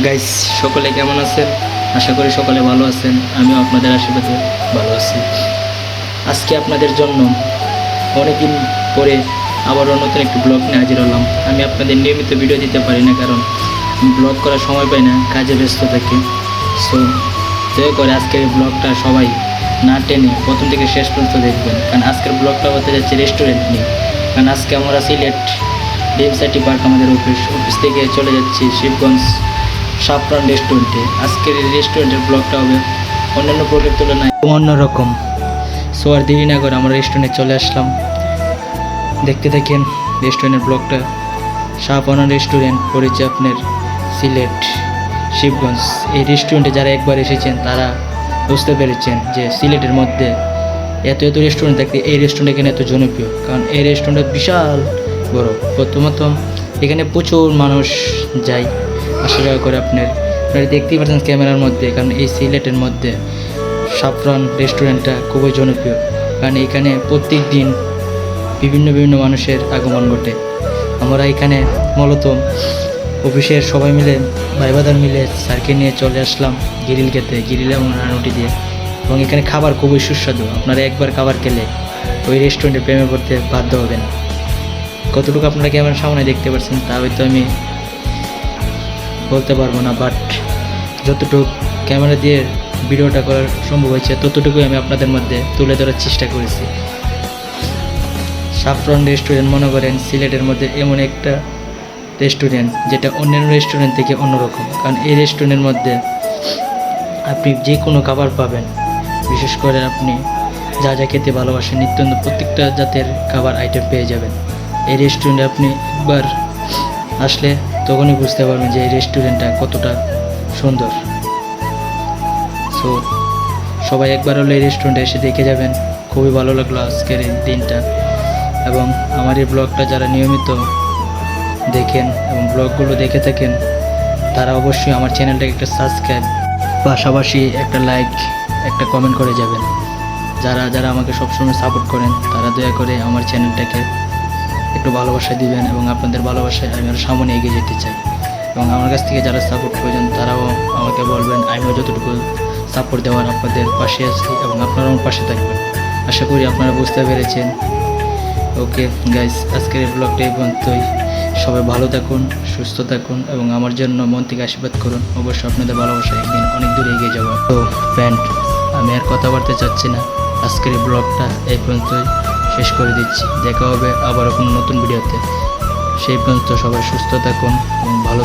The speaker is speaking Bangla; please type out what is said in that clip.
গাইস, সকলে কেমন আছেন? আশা করি সকলে ভালো আছেন। আমিও আপনাদের আশীর্বাদে ভালো আছি। আজকে আপনাদের জন্য অনেকদিন পরে আবারও নতুন একটি ব্লগ নিয়ে হাজির হলাম। আমি আপনাদের নিয়মিত ভিডিও দিতে পারি না, কারণ ব্লগ করার সময় পাই না, কাজে ব্যস্ত থাকি। সো দয়া করে আজকের এই ব্লগটা সবাই না টেনে প্রথম থেকে শেষ পর্যন্ত দেখবেন, কারণ আজকের ব্লগটা হতে যাচ্ছে রেস্টুরেন্ট নিয়ে। কারণ আজকে আমরা সিলেট ডিম সিটি পার্ক আমাদের অফিস থেকে চলে যাচ্ছি শিবগঞ্জ সাফরান রেস্টুরেন্টে। আজকের এই রেস্টুরেন্টের ব্লগটা হবে অন্যান্য ব্লগের তুলনায় অন্যরকম। সো আর দেরি না করে আমরা রেস্টুরেন্টে চলে আসলাম। দেখতে থাকেন রেস্টুরেন্টের ব্লগটা। সাফরান রেস্টুরেন্ট পড়েছে আপনার সিলেট শিবগঞ্জ। এই রেস্টুরেন্টে যারা একবার এসেছেন তারা বুঝতে পেরেছেন যে সিলেটের মধ্যে এত রেস্টুরেন্ট থাকতে এই রেস্টুরেন্ট এখানে এত জনপ্রিয়, কারণ এই রেস্টুরেন্টটা বিশাল বড়। প্রথমত এখানে প্রচুর মানুষ যায়। আশা করে আপনারা দেখতেই পাচ্ছেন ক্যামেরার মধ্যে, কারণ এই সিলেটের মধ্যে সাফরান রেস্টুরেন্টটা খুবই জনপ্রিয়, কারণ এখানে প্রত্যেক দিন বিভিন্ন মানুষের আগমন ঘটে। আমরা এখানে মূলত অফিসের সবাই মিলে ভাইবাদার মিলে স্যারকে নিয়ে চলে আসলাম গ্রিল খেতে, গ্রিল এবং রানুটি দিয়ে। এবং এখানে খাবার খুবই সুস্বাদু। আপনারা একবার খাবার খেলে ওই রেস্টুরেন্টে প্রেমে পড়তে বাধ্য হবেন। কতটুকু আপনারা ক্যামেরার সামনে দেখতে পাচ্ছেন তা হয়তো আমি বলতে পারবো না, বাট যতটুকু ক্যামেরা দিয়ে ভিডিওটা করার সম্ভব হয়েছে ততটুকুই আমি আপনাদের মধ্যে তুলে ধরার চেষ্টা করেছি। সাফরান রেস্টুরেন্ট মনে করেন সিলেটের মধ্যে এমন একটা রেস্টুরেন্ট যেটা অন্যান্য রেস্টুরেন্ট থেকে অন্যরকম, কারণ এই রেস্টুরেন্টের মধ্যে আপনি যে কোনো খাবার পাবেন। বিশেষ করে আপনি যা যা খেতে ভালোবাসেন নিত্যন্ত প্রত্যেকটা জাতের খাবার আইটেম পেয়ে যাবেন এই রেস্টুরেন্টে। আপনি একবার আসলে তখনই বুঝতে পারবেন যে এই রেস্টুরেন্টটা কতটা সুন্দর। সো সবাই একবার হলে এই রেস্টুরেন্টে এসে দেখে যাবেন। খুবই ভালো লাগলো আজকের এই দিনটা। এবং আমার এই ব্লগটা যারা নিয়মিত দেখেন এবং ব্লগগুলো দেখে থাকেন তারা অবশ্যই আমার চ্যানেলটাকে একটা সাবস্ক্রাইব, পাশাপাশি একটা লাইক, একটা কমেন্ট করে যাবেন। যারা আমাকে সবসময় সাপোর্ট করেন তারা দয়া করে আমার চ্যানেলটাকে একটু ভালোবাসা দিবেন, এবং আপনাদের ভালোবাসায় আমি আরও সামনে এগিয়ে যেতে চাই। এবং আমার কাছ থেকে যারা সাপোর্ট প্রয়োজন তারাও আমাকে বলবেন, আমিও যতটুকু সাপোর্ট দেওয়ার আপনাদের পাশে আছি এবং আপনারাও আমার পাশে থাকবেন। আশা করি আপনারা বুঝতে পেরেছেন। ওকে গাইস, আজকের এই ব্লগটা এই পর্যন্তই। সবাই ভালো থাকুন, সুস্থ থাকুন এবং আমার জন্য মন থেকে আশীর্বাদ করুন। অবশ্যই আপনাদের ভালোবাসা একদিন অনেক দূরে এগিয়ে যাবো। তো ফ্রেন্ড, আমি আর কথা বলতে চাচ্ছি না, আজকের এই ব্লগটা এই পর্যন্তই শেষ করে দিচ্ছি। দেখা হবে আবার কোনো নতুন ভিডিওতে। সেই পর্যন্ত সবাই সুস্থ থাকুন এবং ভালো